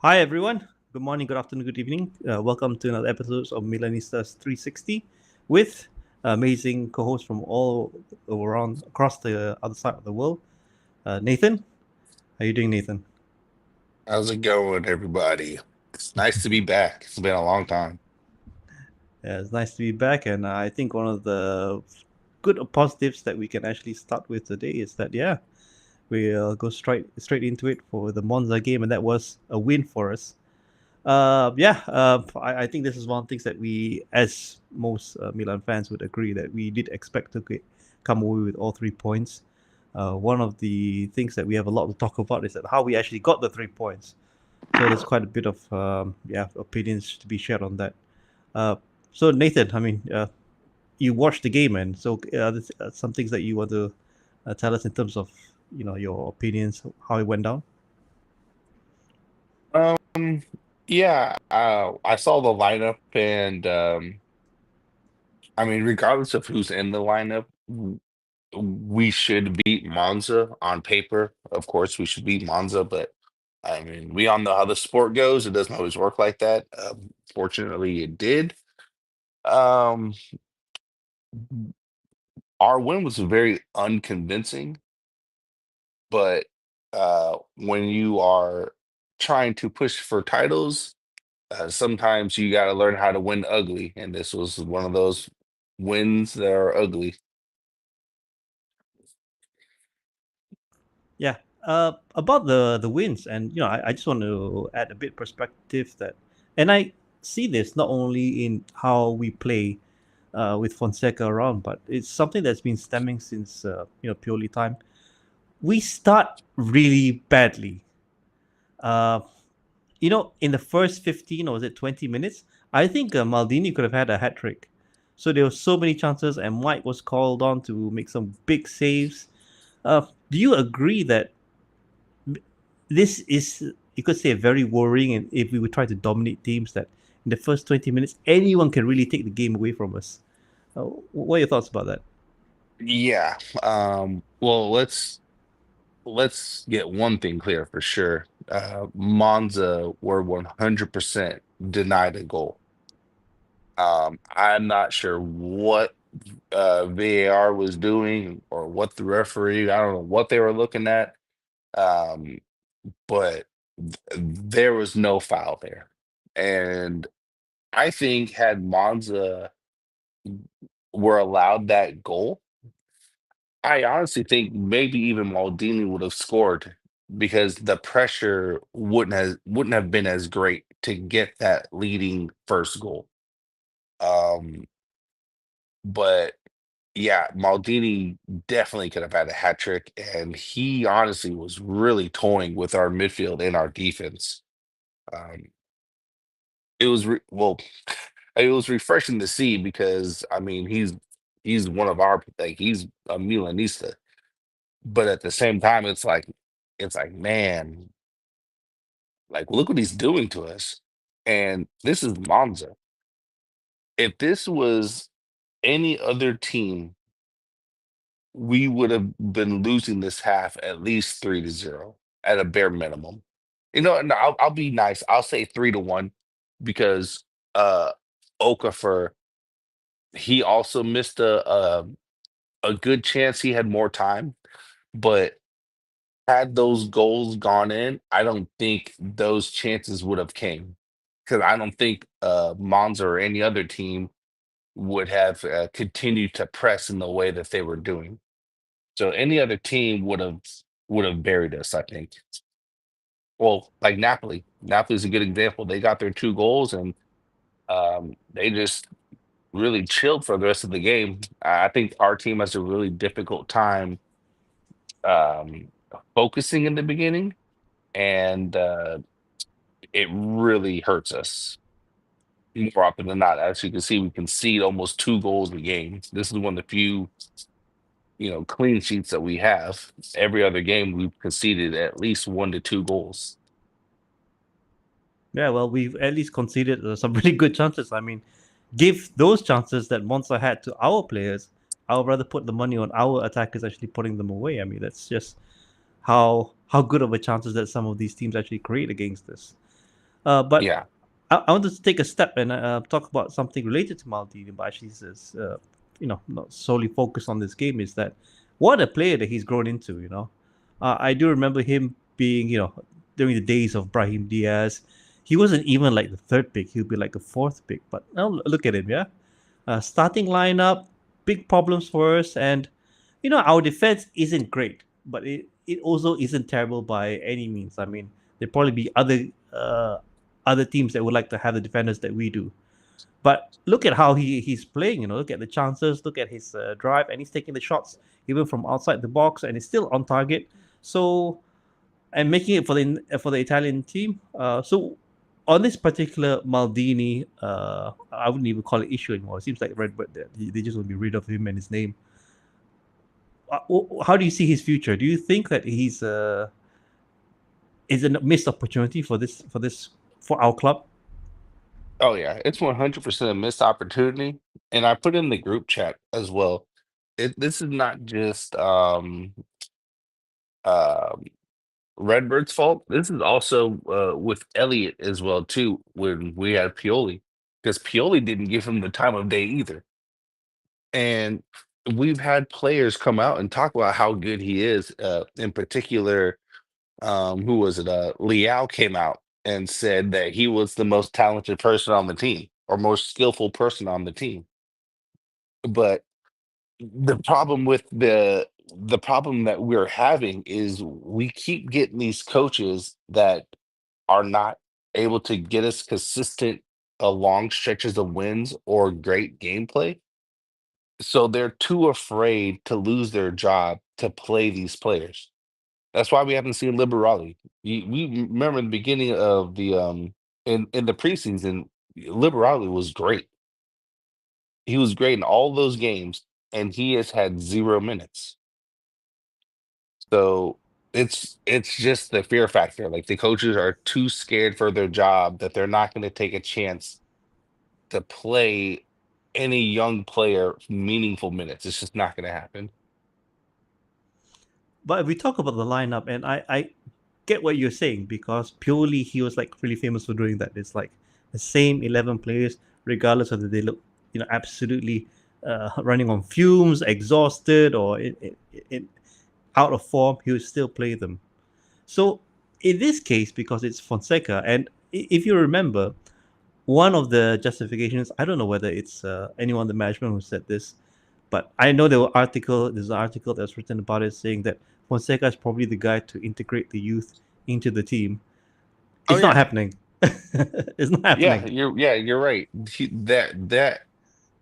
Hi everyone. Good morning, good afternoon, good evening. Welcome to another episode of Milanistas 360 with amazing co-hosts from all around across the other side of the world. Nathan, how are you doing, Nathan? How's it going, everybody? It's nice to be back. It's been a long time. It's nice to be back, and I think one of the good positives that we can actually start with today is that we'll go straight into it for the Monza game, and that was a win for us. I think this is one of the things that we, as most Milan fans, would agree that we did expect to come away with all 3 points. One of the things that we have a lot to talk about is that how we actually got the 3 points. So there's quite a bit of opinions to be shared on that. Uh, so Nathan, you watched the game, and so there's, some things that you want to tell us in terms of your opinions, how it went down. Um, yeah, I saw the lineup, and I mean, regardless of who's in the lineup, we should beat Monza on paper. Of course, we should beat Monza, but I mean, we all know how the sport goes. It doesn't always work like that. Fortunately, it did. Um, our win was very unconvincing, but when you are trying to push for titles, sometimes you got to learn how to win ugly, and this was one of those wins that are ugly. Yeah. About the wins, and I just want to add a bit perspective that, and I see this not only in how we play with Fonseca around, but it's something that's been stemming since purely time. We start really badly. Uh, in the first 15 or was it 20 minutes, I think Maldini could have had a hat trick. So there were so many chances, and Mike was called on to make some big saves. Do you agree that this is, you could say, very worrying, and if we would try to dominate teams, that in the first 20 minutes anyone can really take the game away from us? What are your thoughts about that? Yeah. Well, let's get one thing clear for sure. Monza were 100% denied a goal. I'm not sure what VAR was doing or what the referee, I don't know what they were looking at. Um, but there was no foul there. And I think had Monza were allowed that goal, I honestly think maybe even Maldini would have scored because the pressure wouldn't have been as great to get that leading first goal. Um, but yeah, Maldini definitely could have had a hat trick, and he honestly was really toying with our midfield and our defense. Um, it was well, it was refreshing to see because I mean he's one of our like he's a Milanista, but at the same time it's like man, like look what he's doing to us, and this is Monza. If this was any other team, we would have been losing this half at least 3-0 at a bare minimum. You know, and I'll be nice. I'll say 3-1 because uh Okafor, he also missed a good chance he had more time, but had those goals gone in, I don't think those chances would have came because I don't think Monza or any other team would have continued to press in the way that they were doing. So any other team would have buried us, I think. Well, like Napoli. Napoli's a good example. They got their two goals and they just really chilled for the rest of the game. I think our team has a really difficult time um, focusing in the beginning, and it really hurts us more often than not. As you can see, we concede almost two goals a game. This is one of the few, clean sheets that we have. Every other game, we've conceded at least 1 to 2 goals. Yeah, well, we've at least conceded some really good chances. I mean, give those chances that Monza had to our players, I would rather put the money on our attackers actually putting them away. I mean, that's just how good of a chances that some of these teams actually create against us. But Yeah. I want to take a step and talk about something related to Maldini, but actually is not solely focused on this game. Is that what a player that he's grown into? I do remember him being during the days of Brahim Diaz. He wasn't even like the third pick; he'd be like a fourth pick. But now look at him, yeah. Starting lineup, big problems for us, and our defense isn't great, but it also isn't terrible by any means. I mean, there probably be other teams that would like to have the defenders that we do. But look at how he's playing. Look at the chances, look at his drive, and he's taking the shots even from outside the box, and he's still on target. So and making it for the Italian team. So on this particular Maldini, I wouldn't even call it issue anymore. It seems like Redbird they just want to be rid of him and his name. How do you see his future? Do you think that he's is a missed opportunity for our club? Oh yeah, it's 100% a missed opportunity. And I put in the group chat as well. This is not just um Redbird's fault. This is also with Elliott as well too when we had Pioli, because Pioli didn't give him the time of day either. And we've had players come out and talk about how good he is. In particular, who was it? Liao came out and said that he was the most talented person on the team or most skillful person on the team. But the problem that we're having is we keep getting these coaches that are not able to get us consistent long stretches of wins or great gameplay. So they're too afraid to lose their job to play these players. That's why we haven't seen Liberali. We remember in the beginning of the in the preseason, Liberali was great. He was great in all those games, and he has had 0 minutes. So it's just the fear factor. Like the coaches are too scared for their job that they're not going to take a chance to play any young player meaningful minutes. It's just not going to happen. But if we talk about the lineup, and I get what you're saying because purely he was like really famous for doing that. It's like the same 11 players, regardless whether they look absolutely running on fumes, exhausted, or in out of form, he would still play them. So in this case, because it's Fonseca, and if you remember, one of the justifications, I don't know whether it's anyone in the management who said this, but I know there's an article that's written about it saying that Fonseca is probably the guy to integrate the youth into the team. Oh It's not yeah. happening. It's not Yeah, happening. you're right. That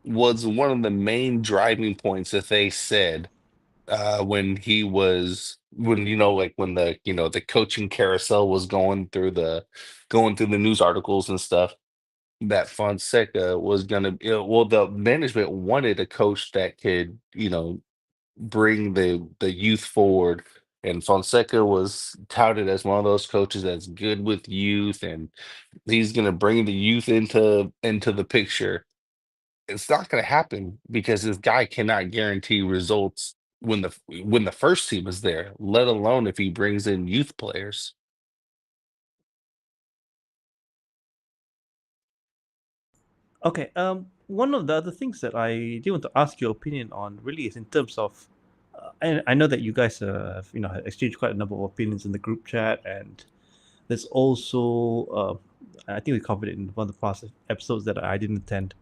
was one of the main driving points that they said when he was when like when the coaching carousel was going through the news articles and stuff, that Fonseca was gonna well, the management wanted a coach that could bring the youth forward, and Fonseca was touted as one of those coaches that's good with youth, and he's gonna bring the youth into the picture. It's not going to happen because this guy cannot guarantee results when the first team is there, let alone if he brings in youth players. Okay. One of the other things that I do want to ask your opinion on really is in terms of, and I know that you guys have exchanged quite a number of opinions in the group chat, and there's also I think we covered it in one of the past episodes that I didn't attend.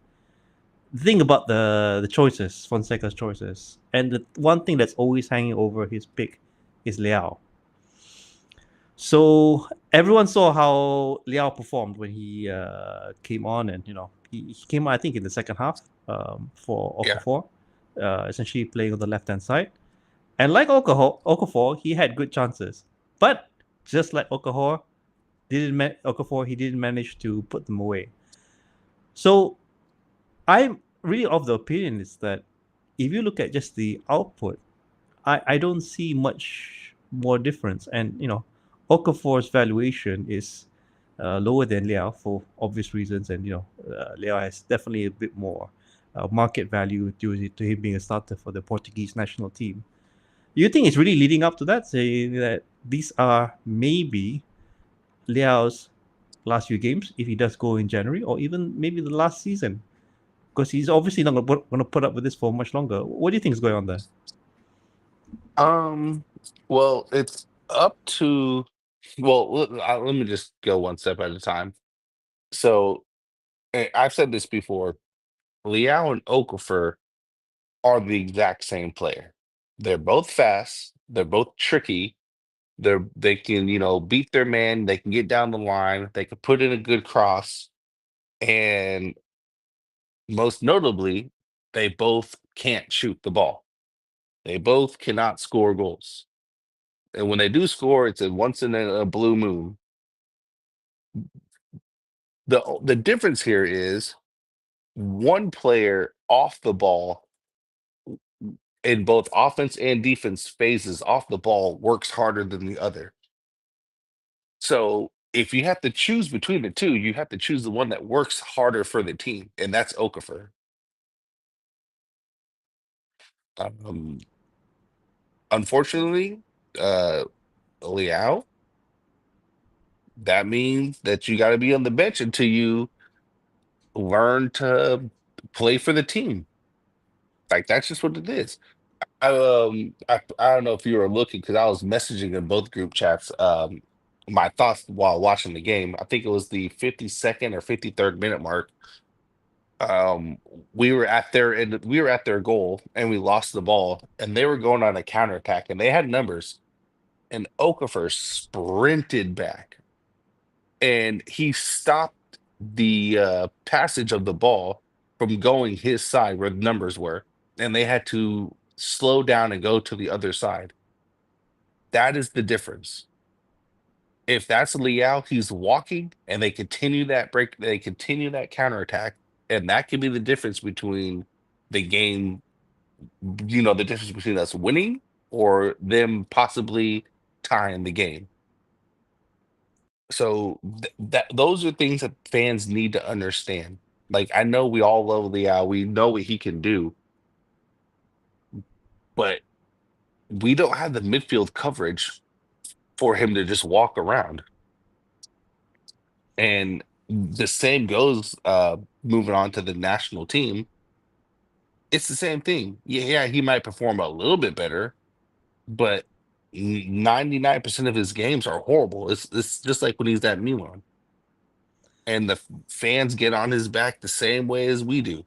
The thing about the choices, Fonseca's choices, and the one thing that's always hanging over his pick is Liao. So everyone saw how Liao performed when he came on, and he came on I think in the second half for Yeah. Okafor, essentially playing on the left hand side. And like Okafor, he had good chances, but just like Okafor, he didn't manage to put them away. So I'm really of the opinion is that if you look at just the output, I don't see much more difference. And Okafor's valuation is lower than Liao for obvious reasons, and Liao has definitely a bit more market value to him being a starter for the Portuguese national team. Do you think it's really leading up to that, saying that these are maybe Liao's last few games if he does go in January or even maybe the last season because he's obviously not going to put up with this for much longer. What do you think is going on there? Um, well, it's up to well, let me just go one step at a time. So I've said this before. Liao and Okafor are the exact same player. They're both fast. They're both tricky. They can beat their man. They can get down the line. They can put in a good cross. And most notably, they both can't shoot the ball. They both cannot score goals. And when they do score, it's a once in a blue moon. The difference here is one player off the ball in both offense and defense phases off the ball works harder than the other. So if you have to choose between the two, you have to choose the one that works harder for the team, and that's Okafor. Um, Unfortunately, uh, Liao, that means that you got to be on the bench until you learn to play for the team. Like that's just what it is. I don't know if you were looking because I was messaging in both group chats. My thoughts while watching the game. I think it was the 52nd or 53rd minute mark. Um, we were at their goal and we lost the ball and they were going on a counterattack and they had numbers and Okafor sprinted back and he stopped the passage of the ball from going his side where the numbers were, and they had to slow down and go to the other side. That is the difference. If that's Liao, he's walking and they continue that counterattack, and that can be the difference between the game, the difference between us winning or them possibly tying the game. So that those are things that fans need to understand. Like I know we all love Liao, we know what he can do, but we don't have the midfield coverage for him to just walk around. And the same goes moving on to the national team. It's the same thing. Yeah, he might perform a little bit better, but 99% of his games are horrible. It's just like when he's at Milan. And the fans get on his back the same way as we do.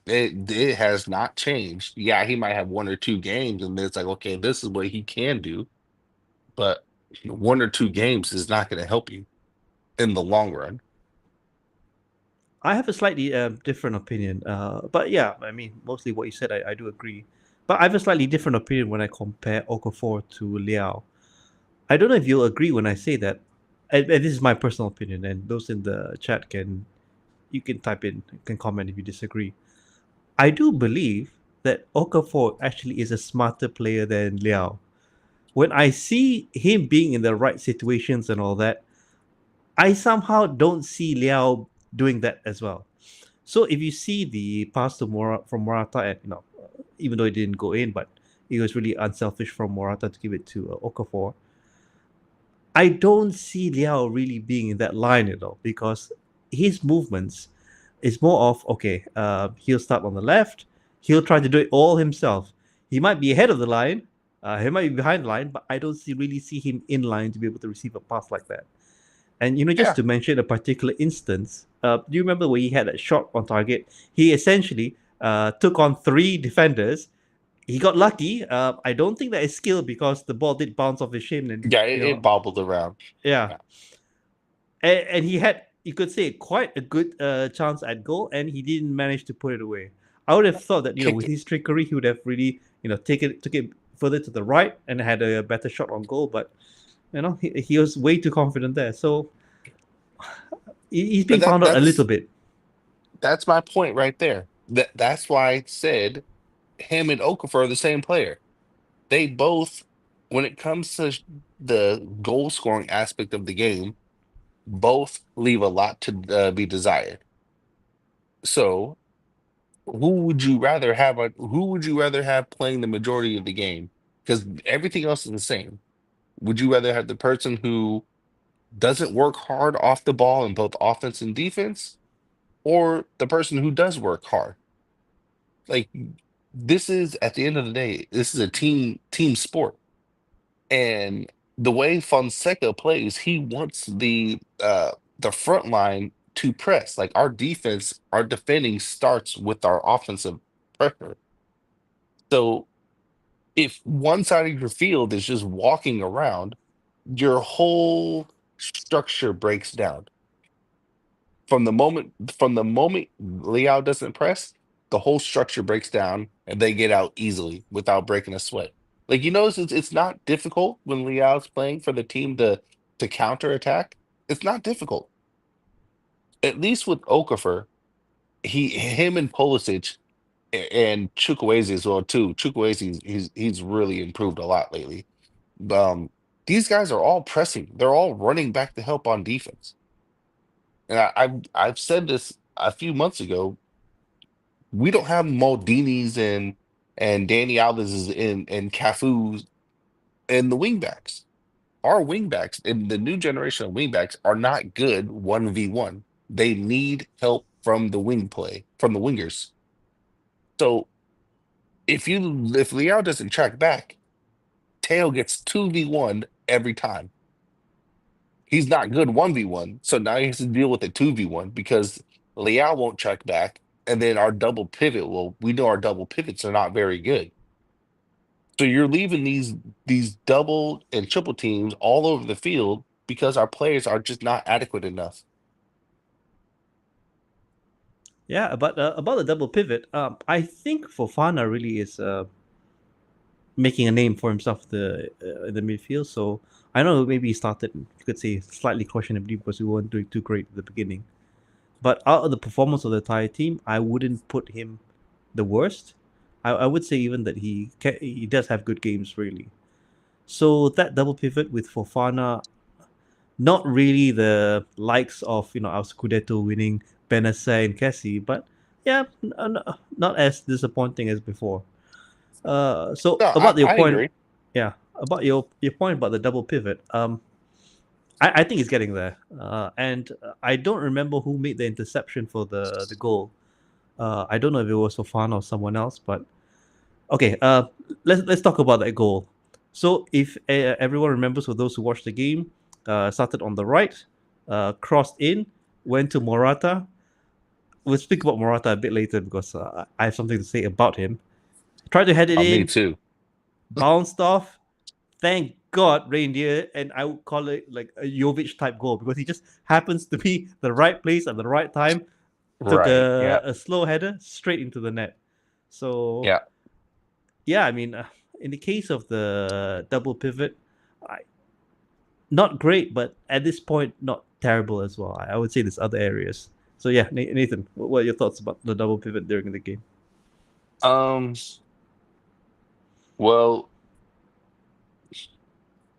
It has not changed. Yeah, he might have one or two games, and it's like, okay, this is what he can do, but one or two games is not going to help you in the long run. I have a slightly different opinion, but yeah, I mean, mostly what you said, I do agree. But I have a slightly different opinion when I compare Okafor to Liao. I don't know if you'll agree when I say that, and this is my personal opinion, and those in the chat can you can type in, can comment if you disagree. I do believe that Okafor actually is a smarter player than Liao. When I see him being in the right situations and all that, I somehow don't see Liao doing that as well. So if you see the pass to from Morata, and even though it didn't go in, but it was really unselfish from Morata to give it to Okafor. I don't see Liao really being in that line at all because his movements is more of okay. He'll start on the left. He'll try to do it all himself. He might be ahead of the line. He might be behind the line, but I don't really see him in line to be able to receive a pass like that. And just Yeah, to mention a particular instance, do you remember where he had that shot on target? He essentially took on three defenders. He got lucky. I don't think that is skill because the ball did bounce off his shin, and yeah, it bobbled around. yeah, Yeah. and he had, you could say, quite a good chance at goal, and he didn't manage to put it away. I would have thought that Kick with it. his trickery, he would have really took it further to the right and had a better shot on goal, but he was way too confident there. So he's But being found out a little bit. that's my point right there. That's why I said him and Okafor are the same player. They both, when it comes to the goal scoring aspect of the game, both leave a lot to be desired. So, who would you rather have playing the majority of the game? Because everything else is the same. Would you rather have the person who doesn't work hard off the ball in both offense and defense, or the person who does work hard. Like this is at the end of the day, this is a team sport. And the way Fonseca plays, he wants the front line to press. Like our defense, our defending starts with our offensive pressure. So if one side of your field is just walking around, your whole structure breaks down. From the moment Leao doesn't press, the whole structure breaks down and they get out easily without breaking a sweat. Like you notice it's not difficult when Leao's playing for the team to counter attack. It's not difficult. At least with Okafor, him and Pulisic and Chukwueze as well too. Chukwueze he's really improved a lot lately. Um, these guys are all pressing. They're all running back to help on defense. And I've said this a few months ago. We don't have Maldinis and Danny Alves and Cafu's and the wingbacks. Our wingbacks and the new generation of wingbacks are not good 1v1. They need help from the wing play, from the wingers. So if Leao doesn't track back, Teo gets 2v1 every time. He's not good 1v1. So now he has to deal with a 2v1 because Leao won't track back. And then our double pivot, well, we know our double pivots are not very good. So you're leaving these double and triple teams all over the field because our players are just not adequate enough. Yeah, but about the double pivot, I think Fofana really is making a name for himself in the midfield. So I know maybe he started, you could say, slightly questionably because we weren't doing too great at the beginning. But out of the performance of the entire team, I wouldn't put him the worst. I would say even that he does have good games really. So that double pivot with Fofana, not really the likes of our Scudetto winning Benassa and Cassie, but yeah, not as disappointing as before. So No, about your I point, agree. yeah, about your point about the double pivot, I think it's getting there, and I don't remember who made the interception for the goal. I don't know if it was Fofana or someone else, but okay. Let's talk about that goal. So if everyone remembers, for those who watched the game, started on the right, crossed in, went to Morata. We'll speak about Morata a bit later because I have something to say about him. Tried to head it Me in, too. bounced off. Thank God, reindeer, and I would call it like a Jovic type goal because he just happens to be the right place at the right time. Took Right. Yeah. a slow header straight into the net. So Yeah. yeah, I mean, in the case of the double pivot, I, not great, but at this point, not terrible as well. I would say there's other areas. So yeah, Nathan, what are your thoughts about the double pivot during the game? Um, well,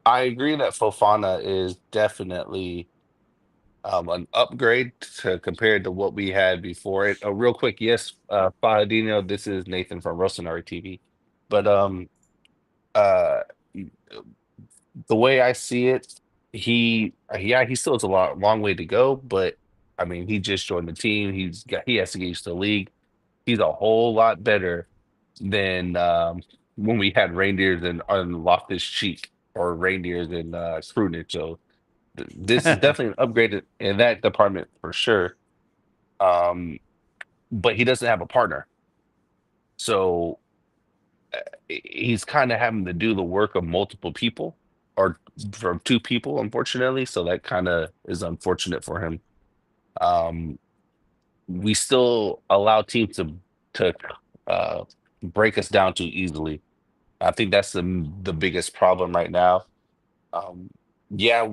I agree that Fofana is definitely an upgrade to compared to what we had before it. Real quick, yes, Paladino, this is Nathan from Rosanari TV. But uh the way I see it, yeah, he still has a long way to go, but I mean, he just joined the team. He has to get used to the league. He's a whole lot better than when we had reindeers and Loftus Cheek or reindeers and Krunic. So this is definitely an upgrade in that department for sure. Um, but he doesn't have a partner, so he's kind of having to do the work of multiple people or from two people, unfortunately. So that kind of is unfortunate for him. Um, we still allow teams to uh, break us down too easily. I think that's the biggest problem right now. Um, yeah,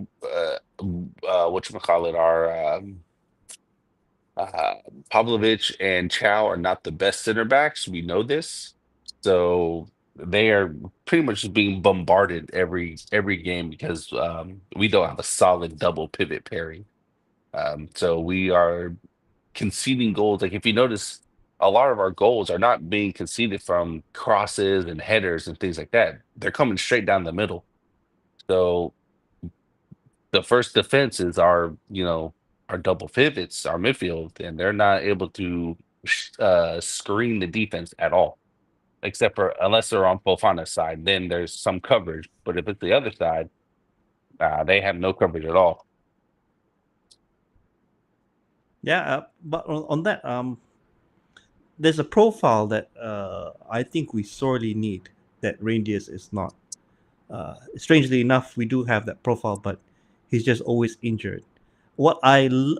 what you call it, our uh, Pavlovich and Chow are not the best center backs. We know this, so they are pretty much just being bombarded every game because we don't have a solid double pivot pairing. So we are conceding goals. Like if you notice, a lot of our goals are not being conceded from crosses and headers and things like that. They're coming straight down the middle. So the first defense is our, our double pivots, our midfield, and they're not able to screen the defense at all. Except for unless they're on Fofana's side, then there's some coverage. But if it's the other side, they have no coverage at all. Yeah, but on that, there's a profile that I think we sorely need that Rangers is not. Strangely enough, we do have that profile, but he's just always injured. What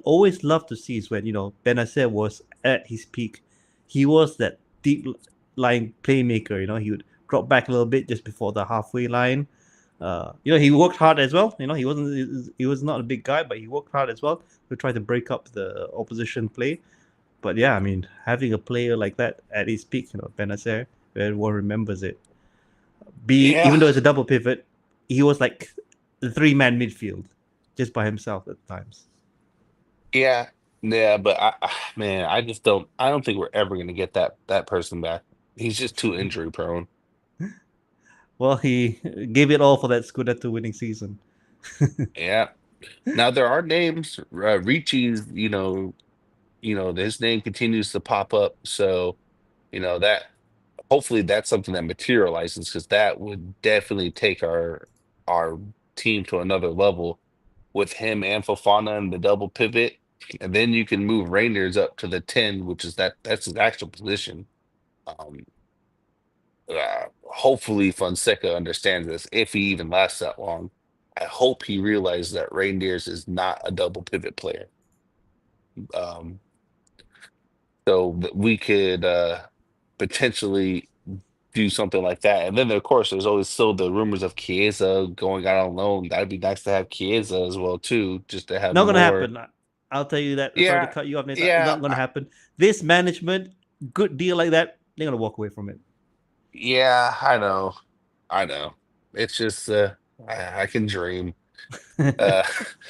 always love to see is when Benacer was at his peak, he was that deep line playmaker. He would drop back a little bit just before the halfway line. He worked hard as well. He was not a big guy, but he worked hard as well to try to break up the opposition play. But yeah, I mean, having a player like that at his peak, Benacer, everyone remembers it. Even Yeah, though it's a double pivot, he was like the three-man midfield just by himself at times. yeah, yeah. But man, I just don't. I don't think we're ever gonna get that person back. He's just too injury prone. Well, he gave it all for that Scudetto winning season. Yeah. Now there are names. Ricci's, his name continues to pop up. So that hopefully that's something that materializes because that would definitely take our team to another level with him and Fofana and the double pivot. And then you can move Rangers up to the 10, which is that's his actual position. Um, Hopefully Fonseca understands this if he even lasts that long. I hope he realizes that Reindeers is not a double pivot player. Um, so that we could potentially do something like that. And then of course there's always still the rumors of Chiesa going out on loan. That'd be nice to have Chiesa as well too, just to have Not gonna more. happen. I'll tell you that. Sorry to Yeah, cut you off, Nathan. yeah, Not gonna happen. This management, good deal like that, they're gonna walk away from it. yeah, I know. It's just I can dream. Uh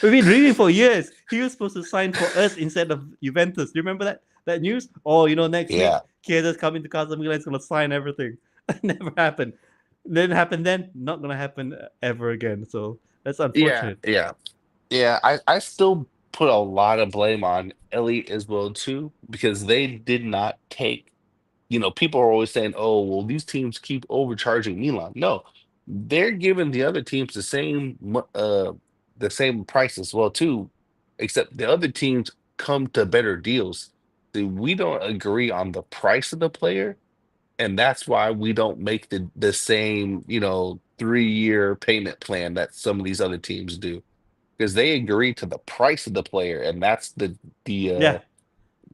We've been dreaming for years. He was supposed to sign for us instead of Juventus. Do you remember that news? Oh, next yeah, week, Kieda's coming to Casa Milan, is gonna sign everything. Never happened. Didn't happen then. Not gonna happen ever again. So that's yeah, unfortunate. yeah. Yeah, I still put a lot of blame on Ellie as well too, because they did not take, people are always saying, "Oh, well, these teams keep overcharging Milan." No, they're giving the other teams the same price as well too, except the other teams come to better deals. See, we don't agree on the price of the player, and that's why we don't make the same, 3-year payment plan that some of these other teams do because they agree to the price of the player, and that's the Yeah.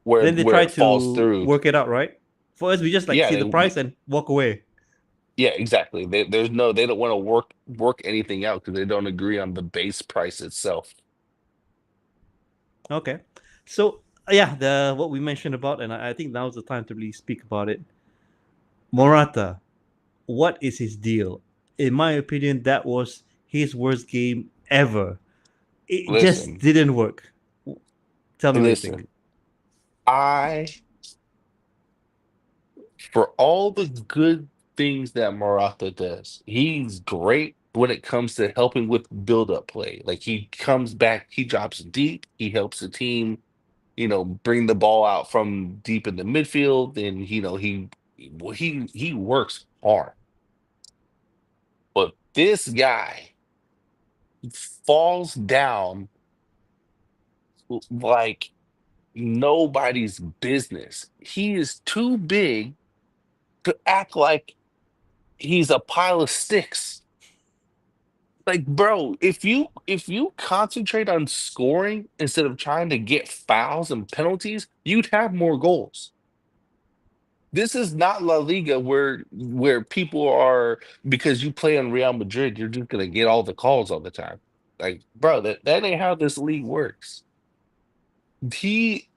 where Then they where try it falls to through. work it out, right? For us, we just like Yeah, see the price and walk away. yeah, exactly. They don't want to work anything out because they don't agree on the base price itself. Okay. So yeah, the what we mentioned about, and I think now's the time to really speak about it. Morata, what is his deal? In my opinion, that was his worst game ever. It just Listen, didn't work. Tell me what you think. listen. I For all the good things that Morata does, he's great when it comes to helping with build-up play. Like he comes back, he drops it deep, he helps the team bring the ball out from deep in the midfield, and he works hard. But this guy falls down like nobody's business. He is too big to act like he's a pile of sticks. Like, bro, if you concentrate on scoring instead of trying to get fouls and penalties, you'd have more goals. This is not La Liga where people are because you play on Real Madrid, you're just gonna get all the calls all the time. Like, bro, that ain't how this league works. He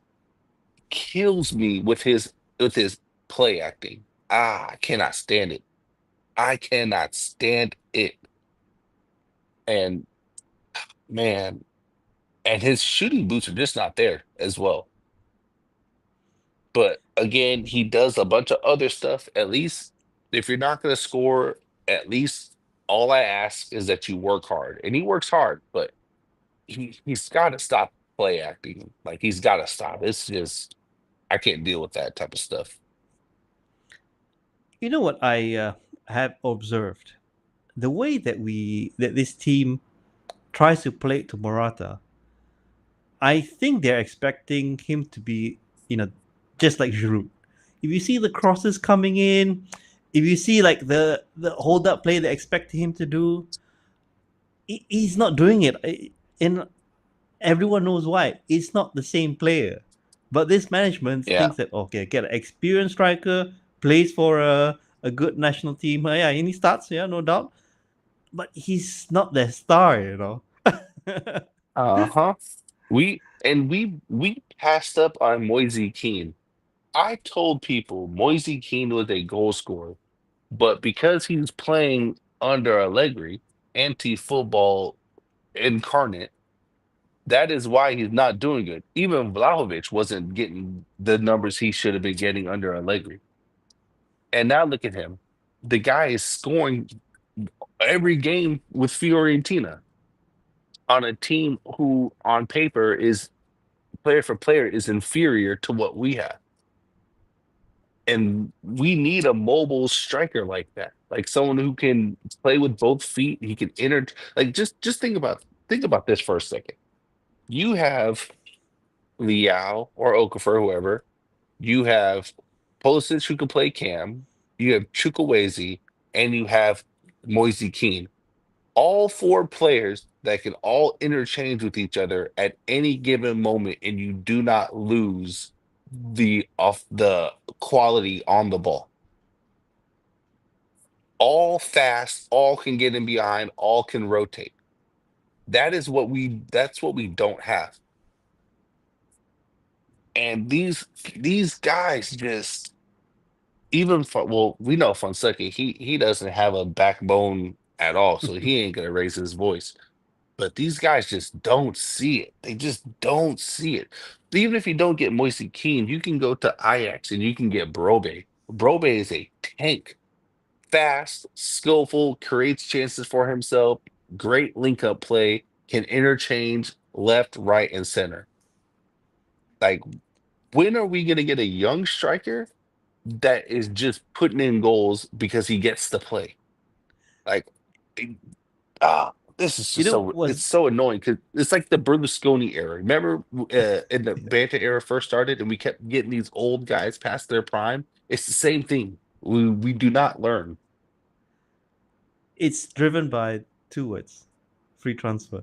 kills me with his play acting. I cannot stand it. I cannot stand it. And man, and his shooting boots are just not there as well. But again, he does a bunch of other stuff. At least if you're not going to score, at least all I ask is that you work hard. And he works hard, but he's got to stop play acting. Like he's got to stop. It's just I can't deal with that type of stuff. You know what I have observed? The way that this team tries to play to Morata, I think they're expecting him to be, you know, just like Giroud. If you see the crosses coming in, if you see like the hold up play they expect him to do, he's not doing it. And everyone knows why. It's not the same player. But this management Yeah. thinks that okay, get an experienced striker, plays for a good national team. Yeah, and he starts, yeah, no doubt. But he's not their star, you know. Uh-huh. We passed up on Moise Kean. I told people Moise Kean was a goal scorer, but because he's playing under Allegri, anti-football incarnate, that is why he's not doing good. Even Vlahovic wasn't getting the numbers he should have been getting under Allegri. And now look at him. The guy is scoring every game with Fiorentina on a team who, on paper, is player for player is inferior to what we have. And we need a mobile striker like that, like someone who can play with both feet. He can enter. Like just think about this for a second. You have Liao or Okafor, whoever. You have Pulisic who can play Cam. You have Chukwueze, and you have Moise Kean. All four players that can all interchange with each other at any given moment, and you do not lose the quality on the ball. All fast, all can get in behind, all can rotate. That's what we don't have. And these guys just even for well, we know Fonseca, he doesn't have a backbone at all, so he ain't gonna raise his voice. But these guys just don't see it. They just don't see it. Even if you don't get Moise Kean, you can go to Ajax and you can get Brobe. Brobe is a tank. Fast, skillful, creates chances for himself, great link up play, can interchange left, right, and center. Like, when are we gonna get a young striker that is just putting in goals because he gets to play? Like, this is You just know so it's was so annoying because it's like the Berlusconi era. Remember in the Banta era first started and we kept getting these old guys past their prime? It's the same thing. We do not learn. it's driven by two words: free transfer.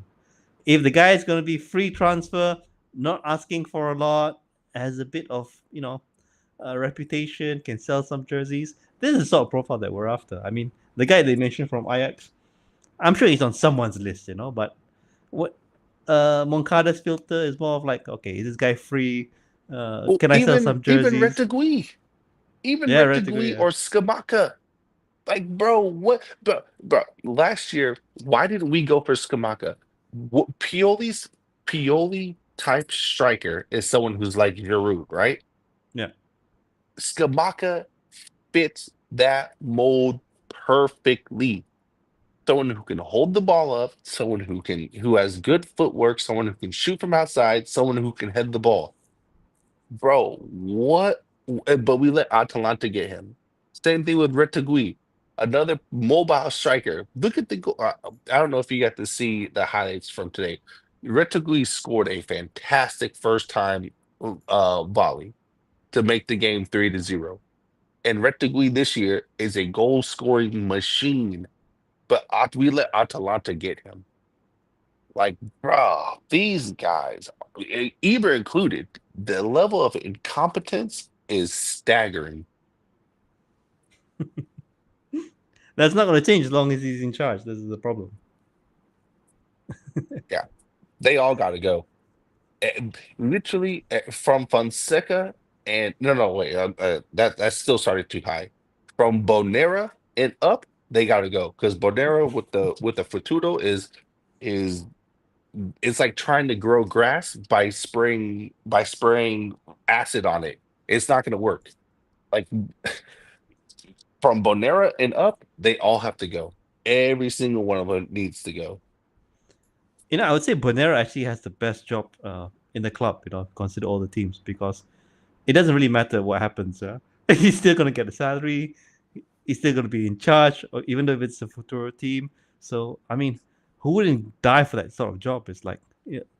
If the guy is going to be free transfer, not asking for a lot, has a bit of reputation, can sell some jerseys. This is the sort of profile that we're after. I mean, the guy they mentioned from Ajax, I'm sure he's on someone's list, you know. But what Moncada's filter is more of like, okay, is this guy free? Well, Can I sell some even jerseys? Yeah, right to go. Retegui Yeah, or Skamaka. Like, bro, what? Bro, last year, why didn't we go for Skamaka? Pioli type striker is someone who's like Giroud, right? yeah. Skamaka fits that mold perfectly. Someone who can hold the ball up, someone who has good footwork, someone who can shoot from outside, someone who can head the ball. Bro, what? But we let Atalanta get him. Same thing with Retegui, another mobile striker. Look at the goal. I don't know if you got to see the highlights from today. Retegui scored a fantastic first time volley to make the game 3-0. And Retegui this year is a goal scoring machine. But we let Atalanta get him. Like, bro, these guys, Eber included, the level of incompetence is staggering. That's not going to change as long as he's in charge. This is the problem. Yeah, they all got to go. Literally from Fonseca and no, wait, that still started too high. From Bonera and up, they got to go because Bonera with the Futuro is it's like trying to grow grass by spraying acid on it. It's not going to work. Like from Bonera and up, they all have to go. Every single one of them needs to go. I would say Bonera actually has the best job in the club. Consider all the teams because it doesn't really matter what happens. He's still gonna get the salary. He's still gonna be in charge, or even though if it's a Futuro team. So I mean, who wouldn't die for that sort of job? It's like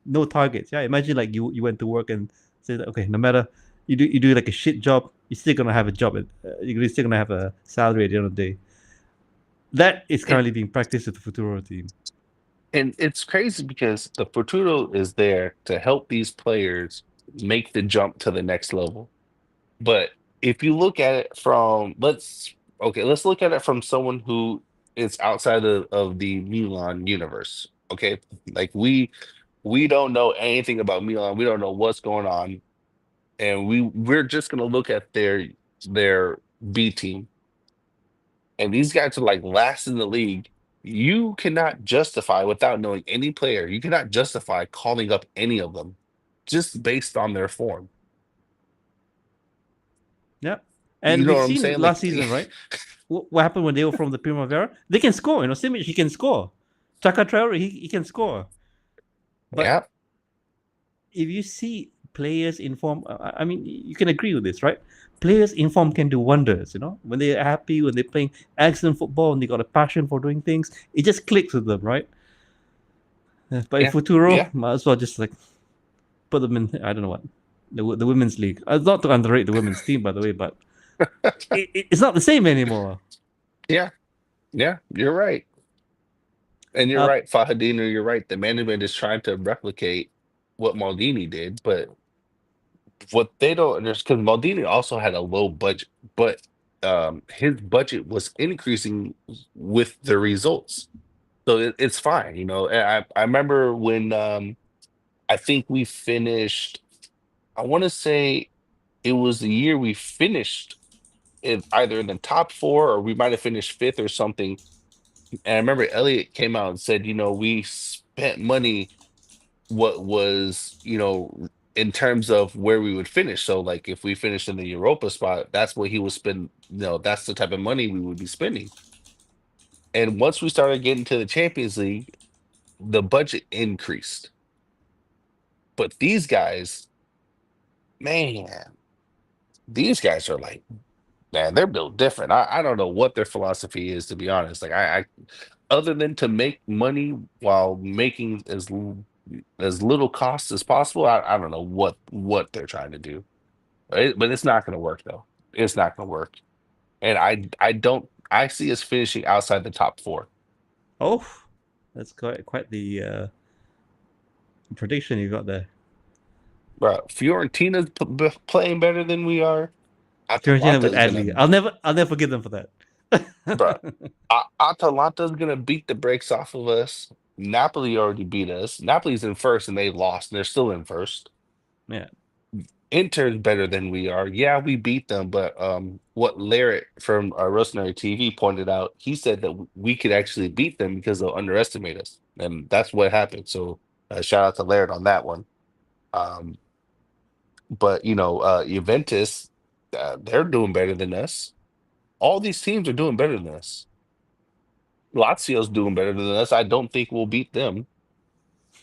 no targets. Yeah, imagine like you went to work and say that, okay, no matter you do like a shit job, you're still gonna have a job. You're still gonna have a salary at the end of the day. That is And currently being practiced with the Futuro team. and it's crazy because the Fortuna is there to help these players make the jump to the next level. But if you look at it from let's look at it from someone who is outside of the Milan universe. Okay. Like we don't know anything about Milan. We don't know what's going on. And we're just gonna look at their B team. And these guys are like last in the league. You cannot justify without knowing any player, you cannot justify calling up any of them just based on their form. Yeah, You and know we've what I'm seen saying? last season, right? What happened when they were from the Primavera? They can score. Simic, he can score. Chaka Traore, he can score. But Yeah. if you see players in form, I mean, you can agree with this, right? Players in form can do wonders. When they're happy, when they're playing excellent football, and they got a passion for doing things, it just clicks with them, right? But in Yeah. Futuro, Yeah. might as well just like put them in. I don't know what the women's league. Not to underrate the women's team, by the way, but it's not the same anymore. Yeah. Yeah. You're right. And you're Uh, right, Fahadino, you're right. The management is trying to replicate what Maldini did, but what they don't understand, because Maldini also had a low budget, but his budget was increasing with the results. So it's fine, you know. And I remember when I think we finished, I want to say it was the year we finished it either in the top four or we might have finished fifth or something. And I remember Elliot came out and said, we spent money what was, in terms of where we would finish. So like if we finished in the Europa spot, that's what he would spend, that's the type of money we would be spending. And once we started getting to the Champions League, the budget increased. But these guys, man, these guys are like, man, they're built different. I don't know what their philosophy is, to be honest. Like I other than to make money while making as little cost as possible, I don't know what they're trying to do. But it's not going to work though. It's not going to work. And I don't I see us finishing outside the top four. oh, that's quite the prediction you got there. Bro, Fiorentina's playing better than we are. Fiorentina Atalanta with is gonna, Adley. I'll never forgive them for that. bro. Atalanta's gonna beat the brakes off of us. Napoli already beat us. Napoli's in first and they lost, and they're still in first. Yeah. Inter's better than we are. Yeah, we beat them, but what Larrett from Rosemary TV pointed out, he said that we could actually beat them because they'll underestimate us, and that's what happened. So shout out to Larrett on that one. Um, but Juventus, they're doing better than us. All these teams are doing better than us. Lazio's doing better than us. I don't think we'll beat them.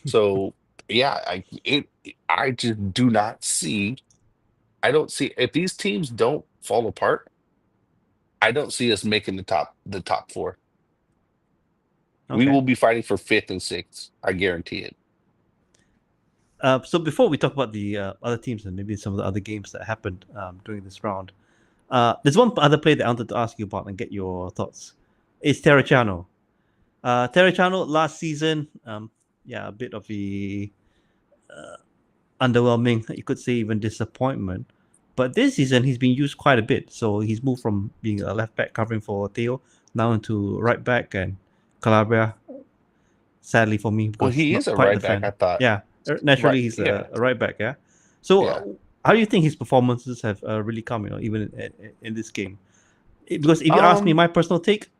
So yeah, I just do not see. I don't see if these teams don't fall apart. I don't see us making the top four. We Okay. will be fighting for fifth and sixth. I guarantee it. So before we talk about the other teams and maybe some of the other games that happened during this round, there's one other player that I wanted to ask you about and get your thoughts. It's Terracciano. Terracciano last season, yeah, a bit of a underwhelming, you could say even disappointment. But this season he's been used quite a bit. So he's moved from being a left back covering for Theo now into right back, and Calabria, sadly for me, Well, because he is not a quite right the back, I fan. thought. Yeah, Right. naturally he's Yeah. a right back. Yeah. So Yeah. how do you think his performances have really come? Even in this game, because if you ask me, Um. my personal take,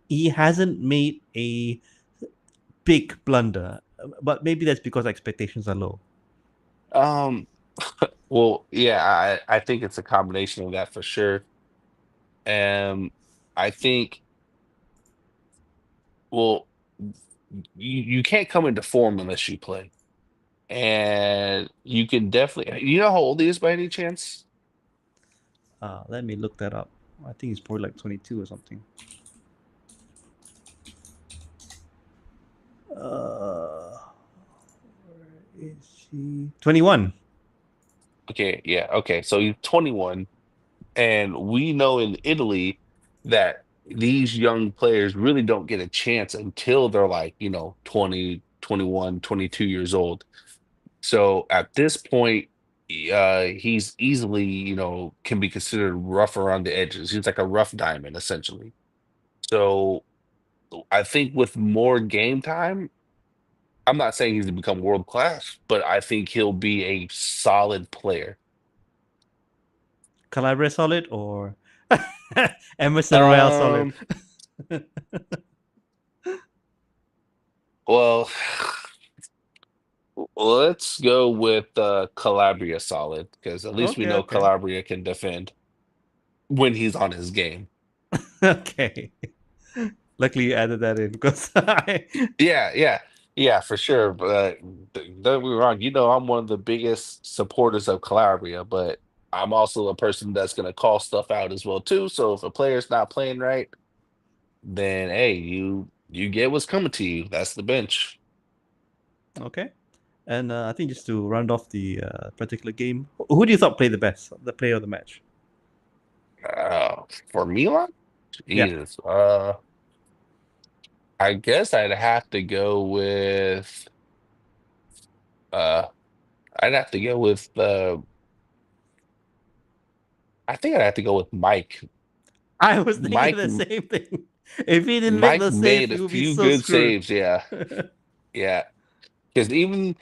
he hasn't made a big blunder, but maybe that's because expectations are low. Um. Well, yeah. I think it's a combination of that for sure. And I think, well, you can't come into form unless you play. And you can definitely, you know how old he is by any chance? Let me look that up. I think he's probably like 22 or something. Uh, is he 21? Okay, yeah, okay. So he's 21, and we know in Italy that these young players really don't get a chance until they're like, 20, 21, 22 years old. So at this point, he's easily, can be considered rough around the edges. He's like a rough diamond, essentially. So I think with more game time, I'm not saying he's to become world class, but I think he'll be a solid player. Calabria solid or Emerson Royale solid? Um, well, let's go with Calabria solid because at least we Okay, know okay. Calabria can defend when he's on his game. Okay. Luckily you added that in because Yeah, yeah, yeah, for sure. But don't get me wrong, I'm one of the biggest supporters of Calabria, but I'm also a person that's gonna call stuff out as well too. So if a player's not playing right, then hey, you get what's coming to you. That's the bench. Okay. And I think just to round off the particular game, who do you thought played the best, the player of the match? For Milan, Yeah, Jesus. I guess I'd have to go with uh I'd have to go with I think I'd have to go with Mike. I was thinking Mike the same thing. If he didn't make Mike the save, made he a would be few so good screwed. saves, yeah. Yeah. Because even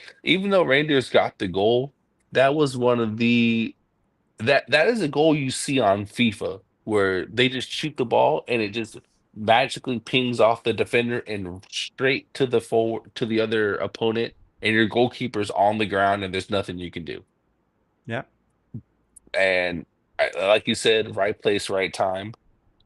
though Rangers got the goal, that was one of the that is a goal you see on FIFA where they just shoot the ball and it just magically pings off the defender and straight to the forward to the other opponent, and your goalkeeper's on the ground and there's nothing you can do. Yeah, And like you said, right place, right time.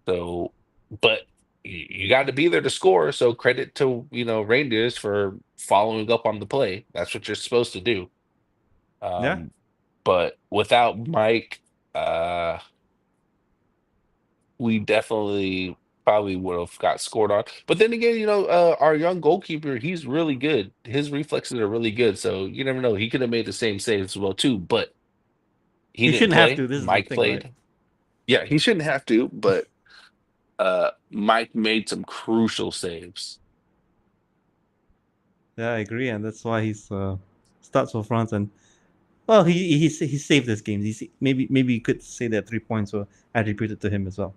So, but you got to be there to score. So credit to Reindeers for following up on the play. That's what you're supposed to do. yeah. Um, but without Mike, uh, we definitely probably would have got scored on. But then again, our young goalkeeper, he's really good. His reflexes are really good. So you never know. He could have made the same saves as well too, but he He didn't shouldn't have play. to. This is the Mike thing, right? played. Yeah, he shouldn't have to, but Mike made some crucial saves. Yeah, I agree, and that's why he's starts for France. And well, he saved this game. Maybe you could say that 3 points were attributed to him as well.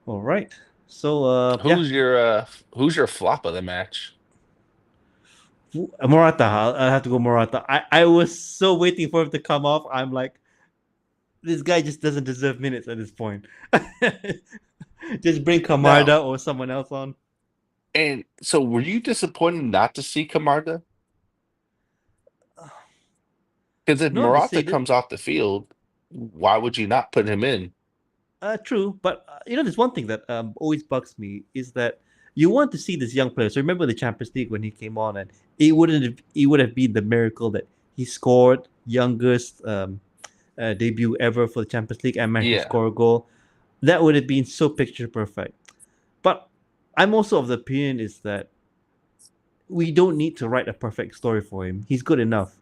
All right. So yeah, Who's your flop of the match? Morata. I'll have to go Morata. I was so waiting for him to come off. I'm like, this guy just doesn't deserve minutes at this point. Just bring Now, Camarda or someone else on. and so were you disappointed not to see Camarda? Because if Not to Morata say that. comes off the field, why would you not put him in? True, but there's one thing that always bugs me is that you want to see this young player. So remember the Champions League when he came on, and it would have been the miracle that he scored youngest debut ever for the Champions League and managed to Yeah, score a goal. That would have been so picture perfect. But I'm also of the opinion is that we don't need to write a perfect story for him. He's good enough,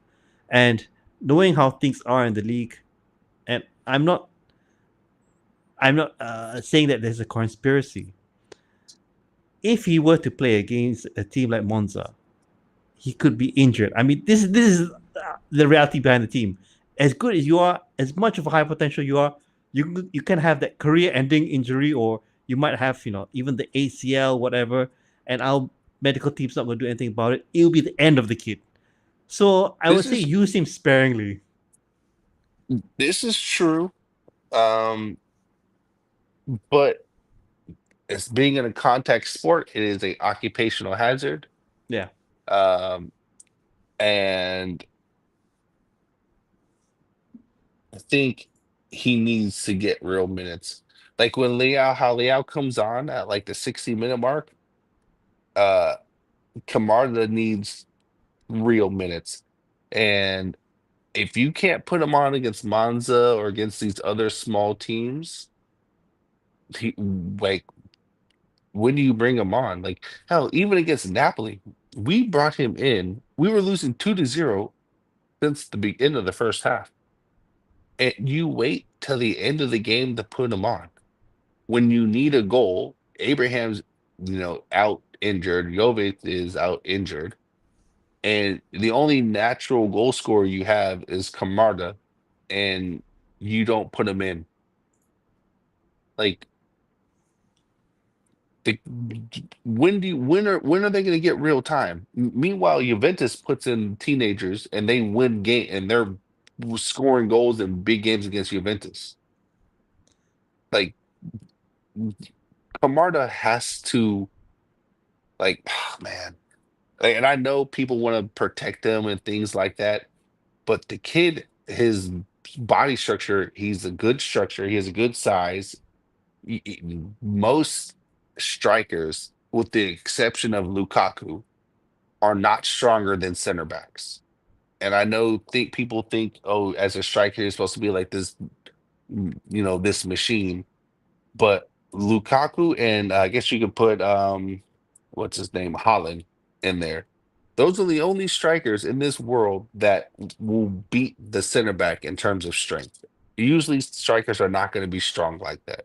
and knowing how things are in the league, and I'm not saying that there's a conspiracy. If he were to play against a team like Monza, he could be injured. I mean, this is the reality behind the team. As good as you are, as much of a high potential you are, you can have that career-ending injury, or you might have even the ACL, whatever, and our medical team's not going to do anything about it. It'll be the end of the kid. So I would this say is use him sparingly. this is true. Um, but it's being in a contact sport, it is a occupational hazard. Yeah, Um, and I think he needs to get real minutes. Like when how Leao comes on at like the 60-minute mark. Camarda needs real minutes. And if you can't put him on against Monza or against these other small teams, like when do you bring him on? Like hell, even against Napoli, we brought him in. We were losing 2-0 since the end of the first half. And you wait till the end of the game to put him on. When you need a goal, Abraham's out injured, Jovic is out injured, and the only natural goal scorer you have is Camarda, and you don't put him in. Like the when are they going to get real time? Meanwhile, Juventus puts in teenagers and they win game and they're scoring goals in big games against Juventus. Like Camarda has to man. Like, and I know people want to protect him and things like that, but the kid, his body structure, he's a good structure. He has a good size. Most strikers, with the exception of Lukaku, are not stronger than center backs. And I know people think, oh, as a striker, you're supposed to be like this, this machine. But Lukaku and I guess you could put what's his name, Holland in there. Those are the only strikers in this world that will beat the center back in terms of strength. Usually strikers are not going to be strong like that.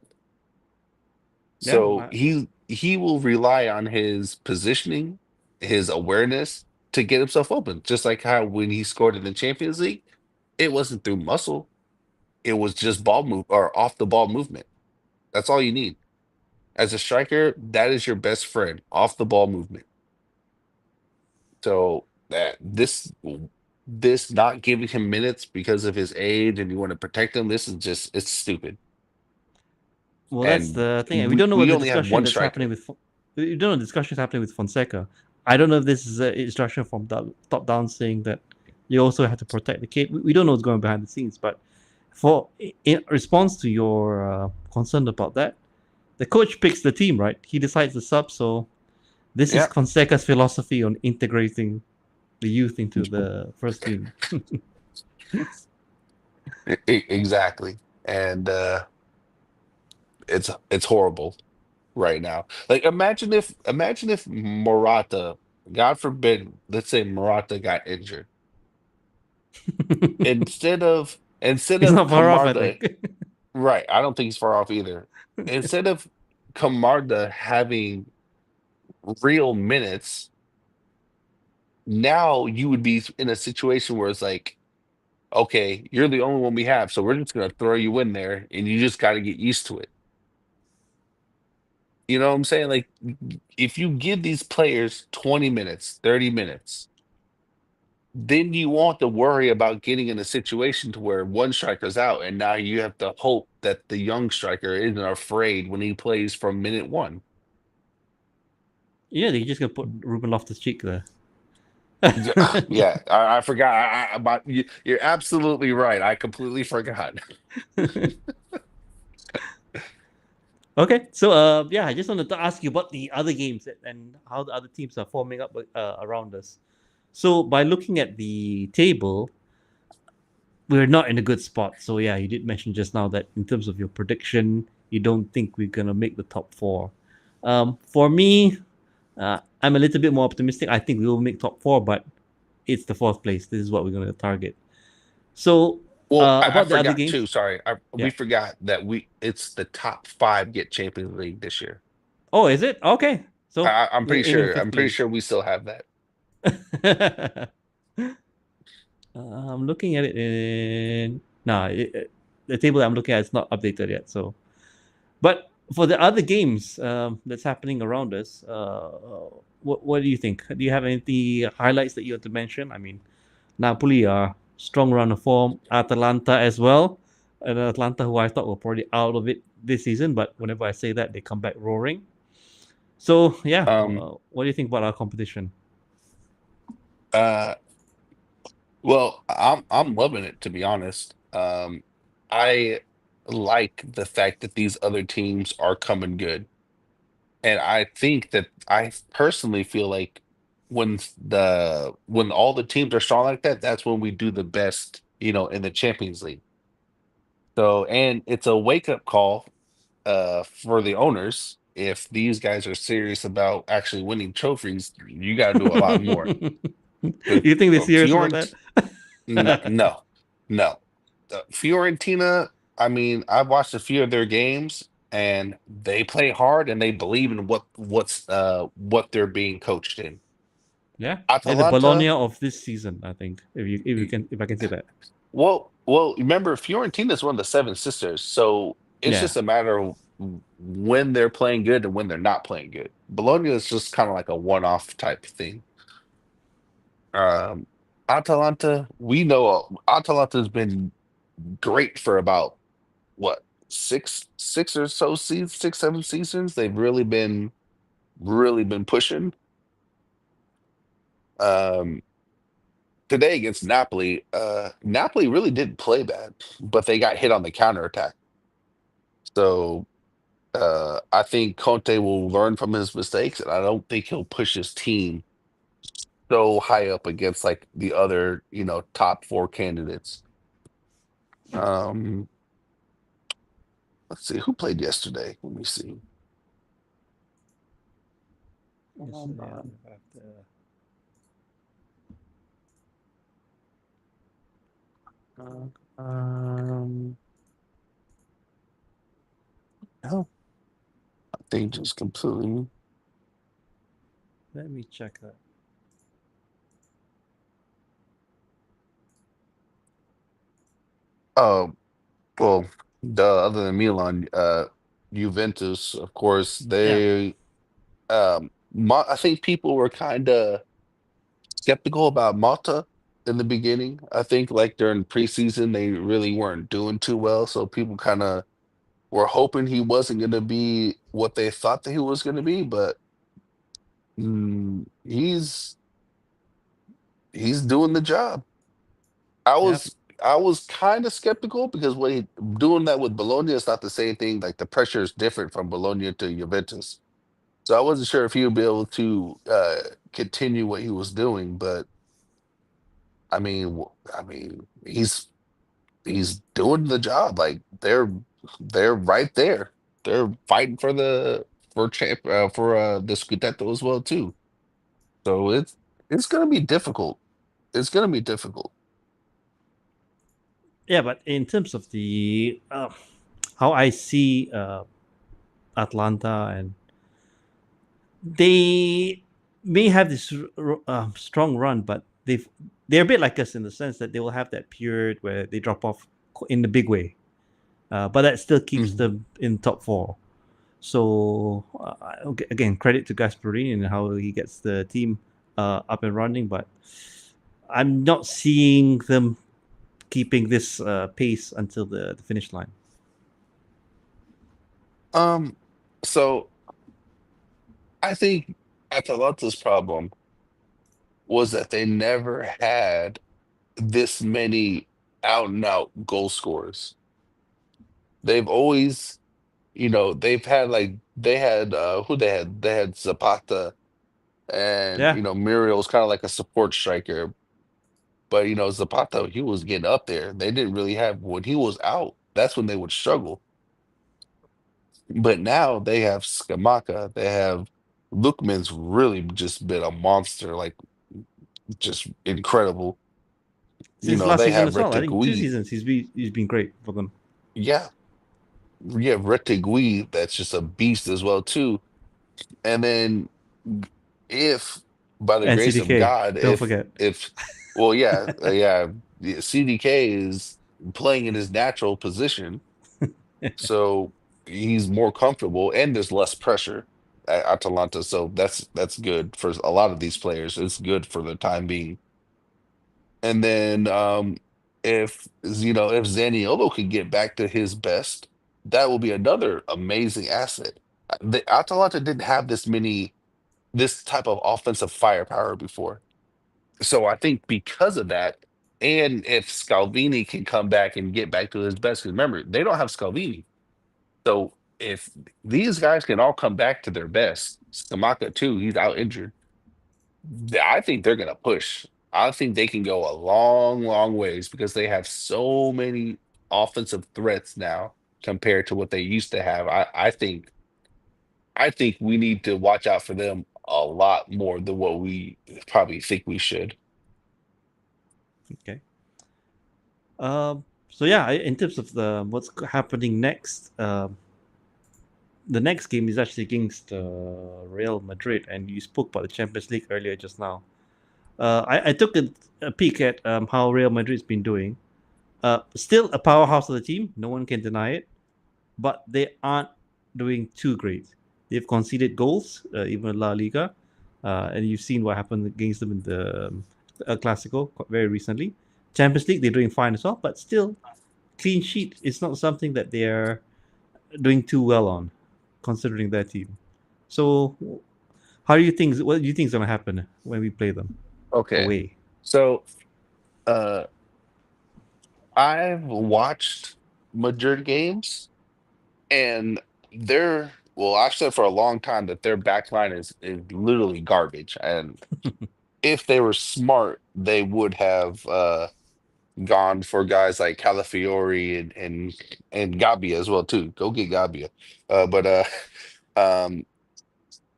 Yeah, So he will rely on his positioning, his awareness to get himself open. Just like how when he scored in the Champions League, it wasn't through muscle, it was just ball move or off the ball movement. That's all you need. As a striker, that is your best friend, off the ball movement. So that this not giving him minutes because of his age and you want to protect him, this is just it's stupid. well, that's And the thing. We we don't know what we the only have discussion one that's happening striker. with. We don't know the discussion happening with Fonseca. I don't know if this is an instruction from the top down saying that you also have to protect the kid. We don't know what's going behind the scenes, but for in response to your concern about that, the coach picks the team, right? He decides the sub. So this is Yeah, Fonseca's philosophy on integrating the youth into the first team. exactly. And it's horrible right now. Like imagine if Morata, God forbid, let's say Morata got injured. Instead He's of not far off, I Camarda, think. right? I don't think he's far off either. Instead of Camarda having real minutes, now you would be in a situation where it's like, okay, you're the only one we have, so we're just gonna throw you in there, and you just got to get used to it. You know what I'm saying? Like, if you give these players 20 minutes, 30 minutes, then you won't have to worry about getting in a situation to where one striker's out, and now you have to hope that the young striker isn't afraid when he plays from minute one. Yeah, they're just gonna put Ruben Loftus Cheek there. Yeah, yeah, I forgot. About you, you're absolutely right. I completely forgot. Okay, so yeah, I just wanted to ask you about the other games and how the other teams are forming up around us. So by looking at the table, we're not in a good spot. So yeah, you did mention just now that in terms of your prediction, you don't think we're gonna make the top four. For me, I'm a little bit more optimistic. I think we will make top four, but it's the fourth place. This is what we're gonna target. So Well, I about the other forgot too. games, Sorry, we yeah. forgot that it's the top five get Champions League this year. Oh, is it okay? So I'm we're pretty aiming sure. fifth I'm pretty place. sure we still have that. I'm looking at it in no, the table I'm looking at is not updated yet. So, but for the other games that's happening around us, what do you think? Do you have any highlights that you want to mention? I mean, Napoli are strong run of form. Atalanta as well, and Atlanta, who I thought were probably out of it this season, but whenever I say that, they come back roaring. So yeah, Um. what do you think about our competition? Uh. Well, I'm loving it, to be honest. I like the fact that these other teams are coming good, and I think that I personally feel like when all the teams are strong like that, that's when we do the best, in the Champions League. So, and it's a wake up call for the owners. If these guys are serious about actually winning trophies, you got to do a lot more. Because You think they're serious about Fiorent, that? no, no, no. Fiorentina. I mean, I've watched a few of their games, and they play hard, and they believe in what they're being coached in. Yeah, they're the Bologna Atalanta. of this season, I think. If I can say that. Well, remember Fiorentina is one of the Seven Sisters, so it's Yeah, just a matter of when they're playing good and when they're not playing good. Bologna is just kind of like a one-off type thing. Um, Atalanta, we know Atalanta's been great for about what, six or so seasons, 6, 7 seasons. They've really been pushing. Um, Today against Napoli, Napoli really didn't play bad, but they got hit on the counterattack. So I think Conte will learn from his mistakes, and I don't think he'll push his team so high up against like the other, top four candidates. Um, let's see who played yesterday. Let me see. yes, Um, yeah. I have to, um, no, I think just completely. let me check that. Oh, well, other than Milan, Juventus, of course, Yeah, I think people were kind of skeptical about Malta in the beginning. I think like during preseason they really weren't doing too well, so people kind of were hoping he wasn't going to be what they thought that he was going to be, but he's doing the job. I yeah. was I was kind of skeptical because what he doing that with Bologna is not the same thing. Like the pressure is different from Bologna to Juventus. So I wasn't sure if he would be able to continue what he was doing, but I mean, he's doing the job. Like they're right there. They're fighting for the Scudetto as well too. So it's gonna be difficult. It's gonna be difficult. Yeah, but in terms of the how I see Atlanta, and they may have this strong run, but they're a bit like us in the sense that they will have that period where they drop off in the big way, but that still keeps Mhm. them in top four. So again, credit to Gasparini and how he gets the team up and running, but I'm not seeing them keeping this pace until the finish line. Um, so I think Atalanta's problem was that they never had this many out and out goal scorers. They've always, they've had like they had who they had? They had Zapata and Yeah, Muriel's kind of like a support striker. But Zapata, he was getting up there. They didn't really have when he was out, that's when they would struggle. But now they have Skamaka, they have Lookman's really just been a monster, like just incredible. since last They season have as well. I think two Retegui. seasons he's been great for them. Yeah, you have Retegui that's just a beast as well too. And then if by the And grace of CDK, God, don't forget. if well, yeah, CDK is playing in his natural position, so he's more comfortable and there's less pressure at Atalanta. So that's good for a lot of these players. It's good for the time being. And then if Zaniolo could get back to his best, that will be another amazing asset. The Atalanta didn't have this type of offensive firepower before. So I think because of that, and if Scalvini can come back and get back to his best, because remember, they don't have Scalvini. So if these guys can all come back to their best, Skamaka too, he's out injured. I think they're gonna push. I think they can go a long, long ways because they have so many offensive threats now compared to what they used to have. I think we need to watch out for them a lot more than what we probably think we should. Okay. So yeah, in terms of the what's happening next, the next game is actually against Real Madrid, and you spoke about the Champions League earlier just now. I took a peek at how Real Madrid's been doing. Still a powerhouse of the team, no one can deny it, but they aren't doing too great. They've conceded goals, even in La Liga, and you've seen what happened against them in the Clasico very recently. Champions League, they're doing fine as well, but still, clean sheet is not something that they're doing too well on, considering their team. So, how do you think? What do you think is going to happen when we play them Okay. away? So uh I've watched Madrid games and I've said for a long time that their back line is literally garbage. And if they were smart, they would have gone for guys like Calafiori and Gabbia as well too. Go get Gabbia. But um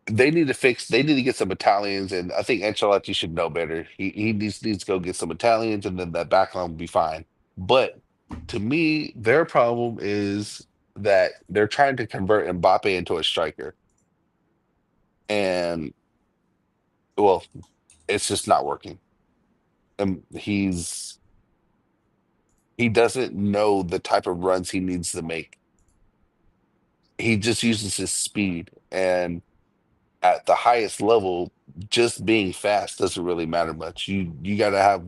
they need to get some Italians, and I think Ancelotti should know better. He needs to go get some Italians, and then that backline will be fine. But to me, their problem is that they're trying to convert Mbappe into a striker, and well, it's just not working. And he doesn't know the type of runs he needs to make. He just uses his speed, and at the highest level, just being fast doesn't really matter much. You got to have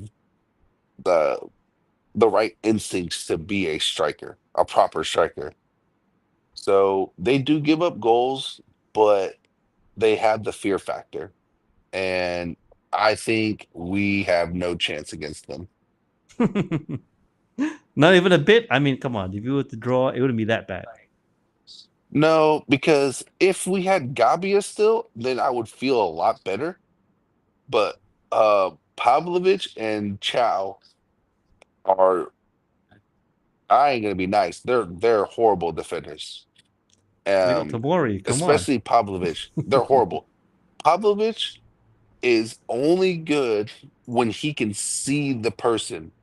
the the right instincts to be a striker, a proper striker. So they do give up goals, but they have the fear factor. And I think we have no chance against them. Not even a bit. I mean, come on. If you were to draw, it wouldn't be that bad. No, because if we had Gabia still, then I would feel a lot better. But Pavlovich and Chow are I ain't gonna be nice. They're horrible defenders. We got Um, Tomori. Come on. Especially Pavlovich. They're horrible. Pavlovich is only good when he can see the person.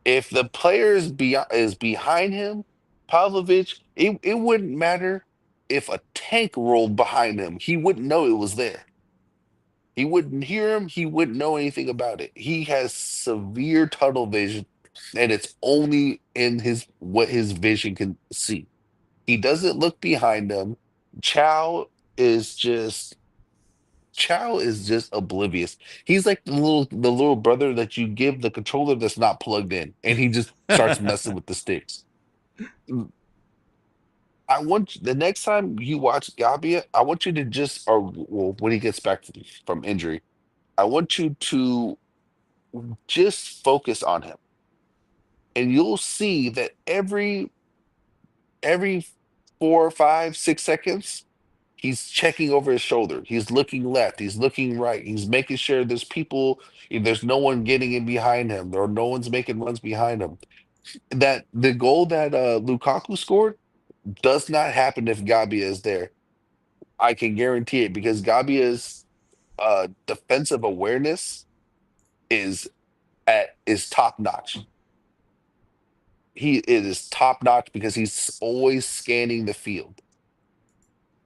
If the player is behind him, Pavlovich, it wouldn't matter if a tank rolled behind him. He wouldn't know it was there. He wouldn't hear him. He wouldn't know anything about it. He has severe tunnel vision, and it's only in his what his vision can see. He doesn't look behind him. Chow is just Chow is just oblivious. He's like the little brother that you give the controller that's not plugged in, and he just starts messing with the sticks. Mm, the next time you watch Gabia, I want you to just or well, when he gets back from injury, I want you to just focus on him, and you'll see that every 4, 5, 6 seconds, he's checking over his shoulder. He's looking left. He's looking right. He's making sure there's no one getting in behind him, or no one's making runs behind him. That the goal that Lukaku scored does not happen if Gabia is there. I can guarantee it because Gabia's defensive awareness is is top notch. It is top notch because he's always scanning the field.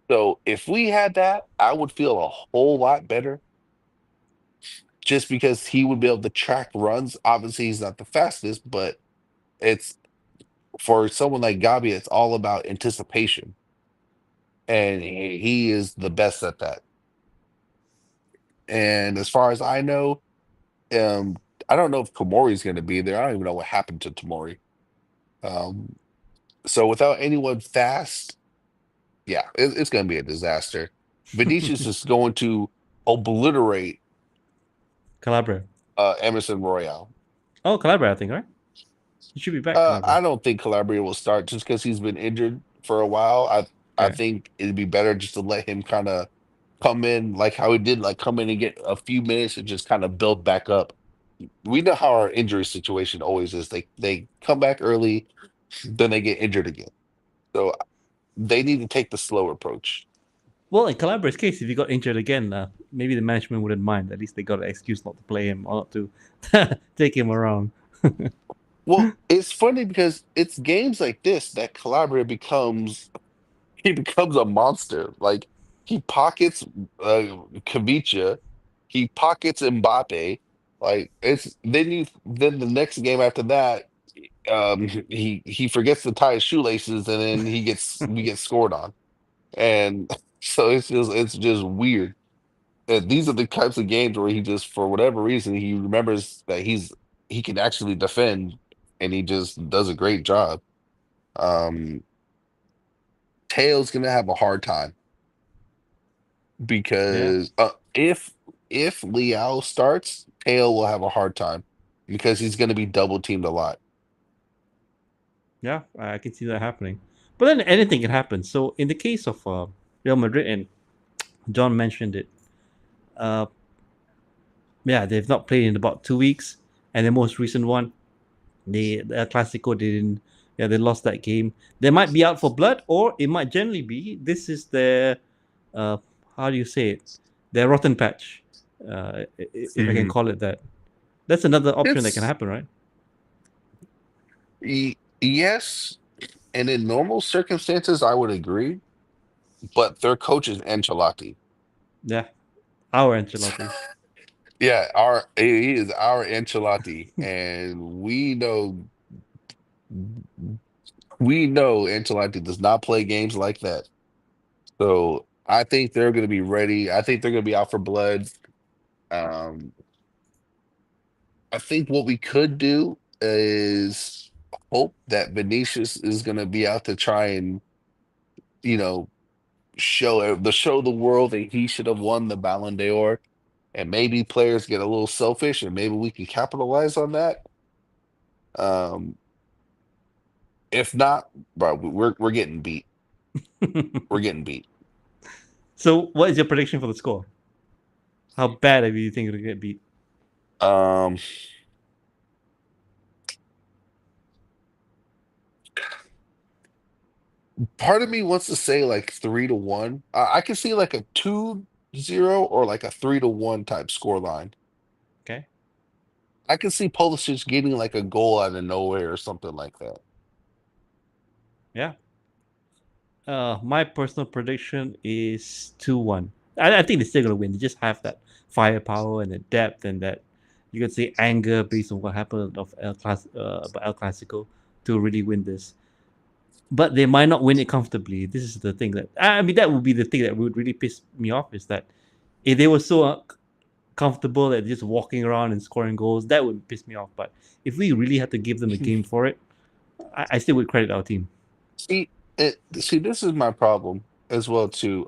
So if we had that, I would feel a whole lot better just because he would be able to track runs. Obviously, he's not the fastest, but it's for someone like Gabi, it's all about anticipation. And he is the best at that. And as far as I know, um, I don't know if Tomori's going to be there. I don't even know what happened to Tomori. Um, so without anyone fast, yeah, it's going to be a disaster. Vinicius is going to obliterate Calabria. Emerson Royale. Oh, Calabria, I think, right? He should be back, Calabria. I don't think Calabria will start just because he's been injured for a while. I Right. think it'd be better just to let him kind of. come in like how he did, like come in and get a few minutes and just kind of build back up. We know how our injury situation always is. They come back early, then they get injured again. So they need to take the slow approach. Well, in Calabria's case, if he got injured again, maybe the management wouldn't mind. At least they got an excuse not to play him or not to take him around. Well, it's funny because it's games like this that Calabria becomes he becomes a monster. Like he pockets Kavicha, he pockets Mbappe. Like it's then the next game after that, he forgets to tie his shoelaces and then we get scored on. And so it's just weird. And these are the types of games where he just for whatever reason he remembers that he can actually defend and he just does a great job. Um Tayl's gonna have a hard time Yeah, because if Liao starts, Tail will have a hard time because he's gonna be double teamed a lot. yeah, I can see that happening. But then anything can happen. So in the case of Real Madrid, and John mentioned it, uh, yeah, they've not played in about 2 weeks, and the most recent one, the El Clasico, didn't. Yeah, they lost that game. They might be out for blood, or it might generally be this is their, uh, how do you say it, their rotten patch, if I can Mhm. call it that. That's another option that can It's happen, right? yes, and in normal circumstances, I would agree, but their coach is Ancelotti. Yeah, our Ancelotti. Yeah, our he is our Ancelotti, and we know Ancelotti does not play games like that. So I think they're going to be ready. I think they're going to be out for blood. Um, I think what we could do is hope that Vinicius is going to be out to try and you know show the world that he should have won the Ballon d'Or, and maybe players get a little selfish, and maybe we can capitalize on that. Um, if not, bro, we're getting beat. We're getting beat. So, what is your prediction for the score? How bad do you think it'll get beat? Um, Part of me wants to say like 3-1. I can see like a 2-0 or like a 3-1 type score line. Okay. I can see Pulisic getting like a goal out of nowhere or something like that. Yeah. My personal prediction is 2-1. I think they're still gonna win. They just have that firepower and the depth and that you could say anger based on what happened of El Clasico to really win this. But they might not win it comfortably. This is the thing that I mean that would be the thing that would really piss me off is that if they were so comfortable at just walking around and scoring goals, that would piss me off. But if we really had to give them a game for it, I still would credit our team. See, this is my problem as well too.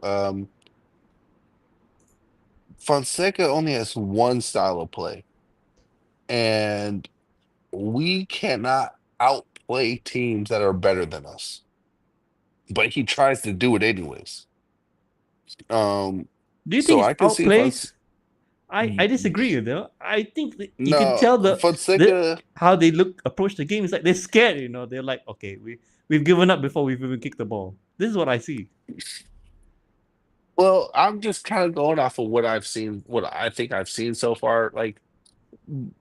Fonseca only has one style of play, and we cannot outplay teams that are better than us. But he tries to do it anyways. Um, Do you so think I it's can see outplays? I disagree with you. I think that you can no tell the Fonseca. how they look approach the game. It's like they're scared. They're like, okay, we've given up before we've even kicked the ball. This is what I see. Well, I'm just kind of going off of what I've seen, what I think I've seen so far. Like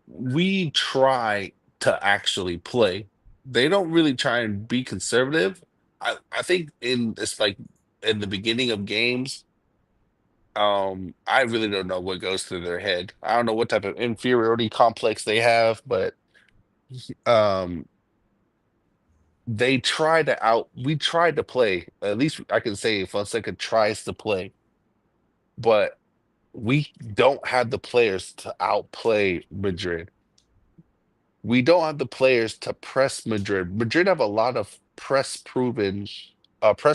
we try to actually play. They don't really try and be conservative. I think in it's like in the beginning of games, I really don't know what goes through their head. I don't know what type of inferiority complex they have, but um we tried to play. At least I can say Fonseca tries to play, but we don't have the players to outplay Madrid. We don't have the players to press Madrid. Madrid have a lot of press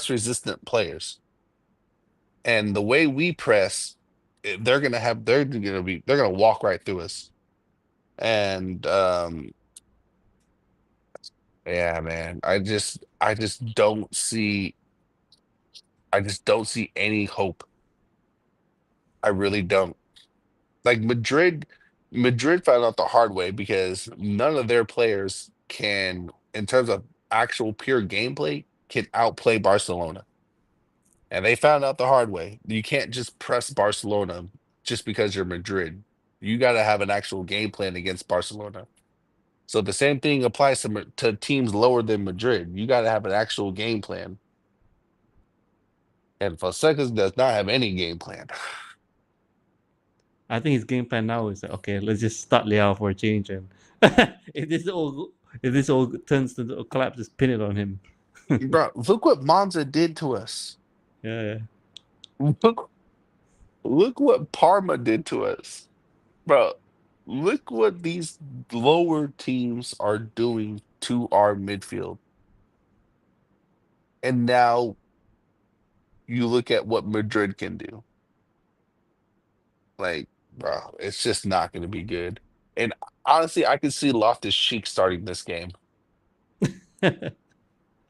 resistant players. And the way we press, they're gonna walk right through us. And yeah, man, I just don't see any hope. I really don't. Like Madrid found out the hard way because none of their players can, in terms of actual pure gameplay, can outplay Barcelona. And they found out the hard way. You can't just press Barcelona just because you're Madrid. You got to have an actual game plan against Barcelona. So the same thing applies to teams lower than Madrid. You got to have an actual game plan. And Fonseca does not have any game plan. I think his game plan now is like, okay, let's just start Liao for a change, and if this all turns to a collapse, just pin it on him. Bro, look what Monza did to us. Yeah, yeah. Look, look what Parma did to us. Bro, look what these lower teams are doing to our midfield. And now you look at what Madrid can do. Like, bro, it's just not going to be good. And honestly, I can see Loftus-Cheek starting this game.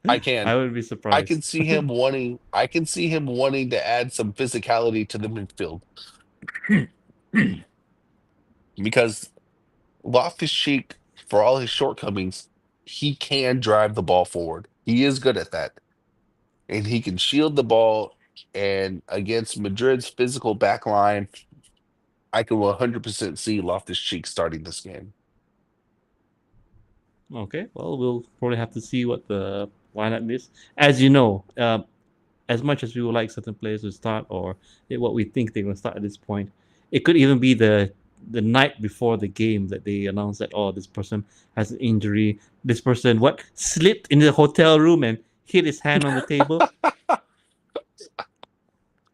I can. I would be I can surprised. see him wanting. I can see him wanting to add some physicality to the midfield because Loftus-Cheek, for all his shortcomings, he can drive the ball forward. He is good at that, and he can shield the ball. And against Madrid's physical back line, I can 100% see Loftus-Cheek starting this game. Okay, well, we'll probably have to see what the lineup is. As you know, as much as we would like certain players to start or what we think they're going to start at this point, it could even be the night before the game that they announce that, oh, this person has an injury. This person what slipped in the hotel room and hit his hand on the table.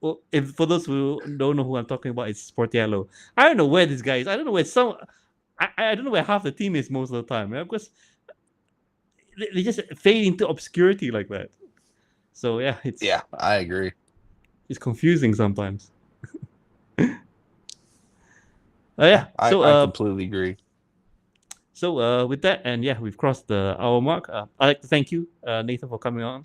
Well, if for those who don't know who I'm talking about, it's Sportiello. I don't know where this guy is. I don't know where some. I don't know where half the team is most of the time. Yeah? Because they just fade into obscurity like that. So yeah, Yeah, I agree. it's confusing sometimes. Yeah, Yeah. I completely agree. With that, and yeah, we've crossed the hour mark. I'd like to thank you, Nathan, for coming on.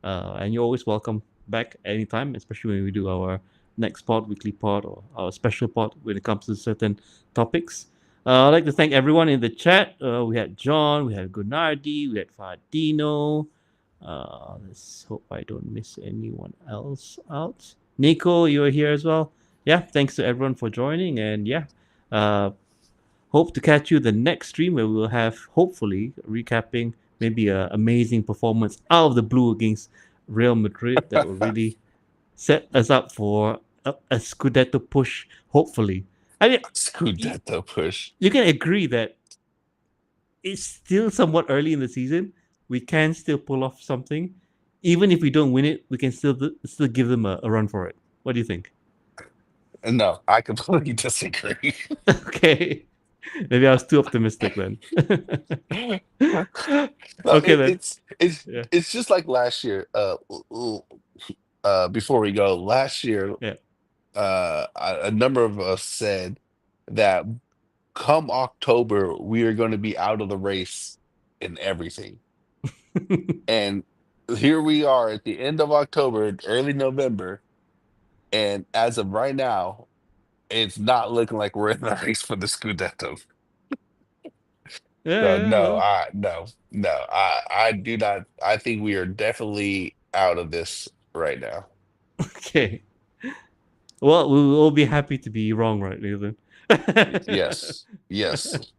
And you're always welcome back anytime, especially when we do our next pod, weekly pod, or our special pod when it comes to certain topics. I'd like to thank everyone in the chat. We had John, we had Gunardi, we had Fadino. Let's hope I don't miss anyone else out. Nico, you're here as well. Yeah, thanks to everyone for joining. And yeah, uh, hope to catch you the next stream where we'll have hopefully recapping maybe a amazing performance out of the blue against Real Madrid that will really set us up for a Scudetto push. Hopefully, I mean, Scudetto push. you can agree that it's still somewhat early in the season. We can still pull off something, even if we don't win it. We can still give them a run for it. What do you think? No, I completely disagree. Okay, maybe I was too optimistic then. No, Okay then. Yeah, it's just like last year. Before we go, last year, yeah. a number of us said that come October we are going to be out of the race in everything, and here we are at the end of October, early November, and as of right now, it's not looking like we're in the race for the Scudetto. Yeah, So yeah, no, well, I do not. I think we are definitely out of this right now. okay. Well, we will all be happy to be wrong, right, Nathan? Yes, yes.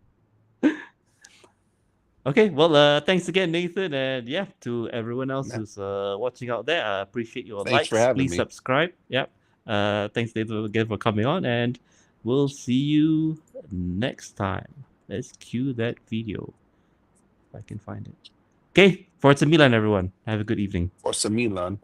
Okay, well, thanks again, Nathan, and yeah, to everyone else Yeah. who's watching out there, I appreciate your Thanks for likes. having Please me. subscribe. Yep. Thanks, Nathan, again for coming on, and we'll see you next time. Let's cue that video if I can find it. Okay, Forza Milan, everyone. Have a good evening. Or some Milan.